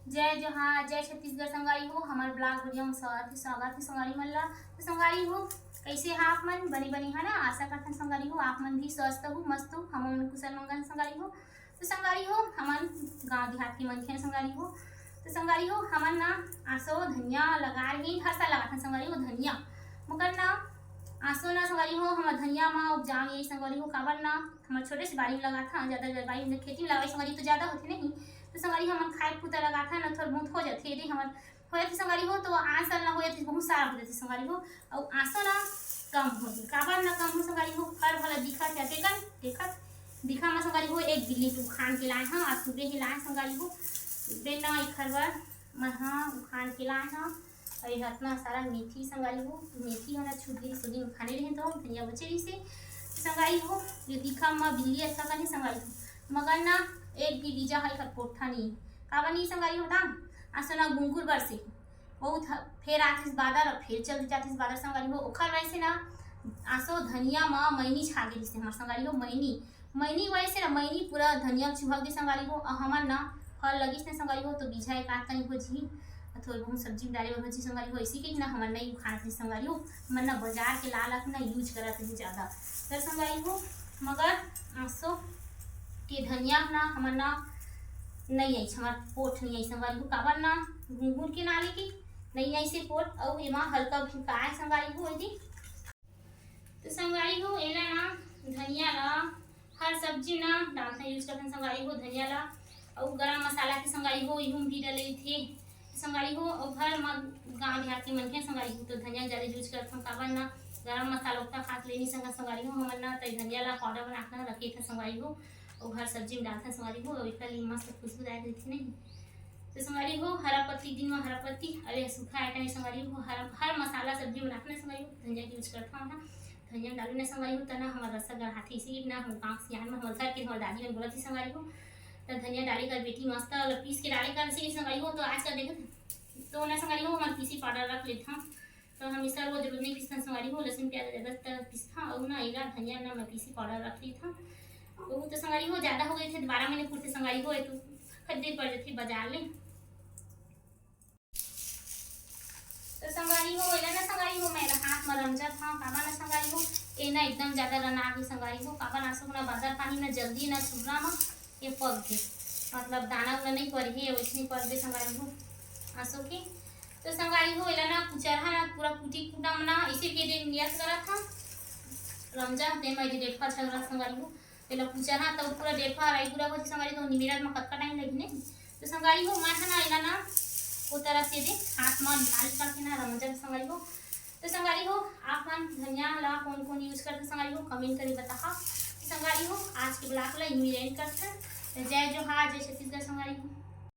जय जोहार जय छत्तीसगढ़ संगवारी हो। हमारे ब्लॉग वीडियो में स्वागत है संगवारी मन ला। तो संगवारी हो कैसे हैं आप मन? बनी बनी है ना। आशा करते हैं संगवारी हो आप मन भी स्वस्थ हो मस्त हो। हम मन कुशल मंगल संगवारी हो। तो संगवारी हो हमन गाँव देहात के मन के संगवारी हो। तो संगवारी हो हमन ना आसो धनिया लगा रही हर साल लगाते हैं संगवारी हो धनिया मगर ना आसो ना संगवारी हो हमार धनिया में उपजाऊ यही संगवारी हो काबर ना हमारे छोटे से बाड़ी में लगा था ज़्यादा बाड़ी में खेती में लगाई संगवारी तो ज़्यादा होती नहीं। तो संगवारी हम खाए पुता लगा था ना थोड़ा बहुत हो जाते यदि हमार हो जाती संगवारी हो तो आज साल ना हो जाती बहुत सारा हो जाती संगवारी हो और आसो ना कम हो जाए काबर ना कम हो संगवारी हो हर भला दिखा क्या देखत दिखा में संगवारी हो एक गिल्ली तो उखान के लाए हाँ आज सुबह ही लाए संगवारी हो सुबह ना एक खरबर मैं हाँ उखान के लाए हाँ और इतना सारा मेथी संगवारी हो मेथी होना छूट गई सुधी में खाने रहे तो धनिया बचे रही से संगवारी हो ये दिखा में बिल्ली अच्छा करनी संगवारी हो मगर ना एक भी बीजा है कर पोठा नहीं काबर नहीं संगवारी होता आसो ना गुंगुर बरसे बहुत फिर आतिस बादर और फिर चल जातिस बादर संगवारी हो ओखर वैसे ना आसो धनिया में मैनी छा गई से हमार संगवारी हो मैनी वैसे ना मैनी पूरा धनिया चुभक दी संगवारी हो और हमार ना फल लगी से संगवारी हो तो बीजा एक आध कहीं हो जी थोड़ी बहुत सब्जी डाले भजी संगवारी हो इसी के ना हमार नहीं खाते संगवारी हो हमार ना बाजार के लाल ना यूज करते हैं ज़्यादा फिर संगवारी हो मगर आसो के धनिया ना हमार ना नहीं आई हमार पोठ नहीं आई संगवारी हो काबर ना गुनगुन के नाले की नहीं आई से पोठ और एमा हल्का भुकाए संगवारी हो यदि तो संगवारी हो एला ना धनिया ला हर सब्जी ना डालते यूज करते संगवारी हो धनिया ला और गरम मसाला के संगवारी हो यूं भी डाले थे संगवारी हो और घर में गाँव देहात के मन के संगवारी हो तो धनिया ज़्यादा यूज करते हैं काबर ना गरम मसाला उतना खास लेनी संगवारी हो हमन ना तो धनिया ला पाउडर बनाकर रखे थे संगवारी हो और हर सब्जी में डालते संगवारी हो और इसका मस्त खुशबू आए देती नहीं तो संगवारी हो हरा पत्ती दिन में हरा पत्ती अरे सूखा आइटम संगवारी हो हर मसाला सब्जी में रखना संगवारी हो धनिया की यूज करता हूँ ना धनिया डालू ना संगवारी हो तना हमारा रसा गढ़ाती इसी ना हम गाँव से यहाँ में हमारे घर के हमारे दादी ने बोला थी संगवारी हो तो धनिया डाली कर बेटी मस्त पीस के डाली कर इसी संगवारी हो तो आज का देखे तो ना संगवारी हो हमारे पीसी पाउडर रख लेता हूँ तो हम इस वो जरूर नहीं पीसता संगवारी हो लहसुन प्याज ज़्यादा पीसता और ना इला धनिया ना मैं पीसी पाउडर रख ली था तो संगवारी हो ज़्यादा हो गए थे 12 महीने पूर्ति संगवारी हो तो खरीदे पड़ जाती बाजार ले तो संगवारी हो एला ना संगवारी हो मेरा हाथ में रंजा था काबा ना संगवारी हो ए ना एकदम ज़्यादा रना की संगवारी हो काबा ना सो ना बाजार पानी ना जल्दी ना छुपना में ये पक गए मतलब दाना उना नहीं पड़ी है वैसे पक गए संगवारी हो आंसू की तो संगवारी हो एला ना कुचरहा ना पूरा कुटी कुटा मना इसी के दिन नियत करा था रमजा ते मैं डेट पर चल रहा संगवारी हो एला कुचरहा तो पूरा डेट पर आई पूरा हो संगवारी तो निमिरत में कटका टाइम लगी ने तो संगवारी हो मैं ना एला ना वो तरह से दे हाथ में ढाल करके ना रमजा संगवारी हो तो संगवारी हो आप मन धनिया ला कौन कौन यूज करते संगवारी हो कमेंट करी बताओ संगवारी हो आज के ब्लॉग ला यूं करते जय जोहार जय छत्तीसगढ़ संगवारी हो।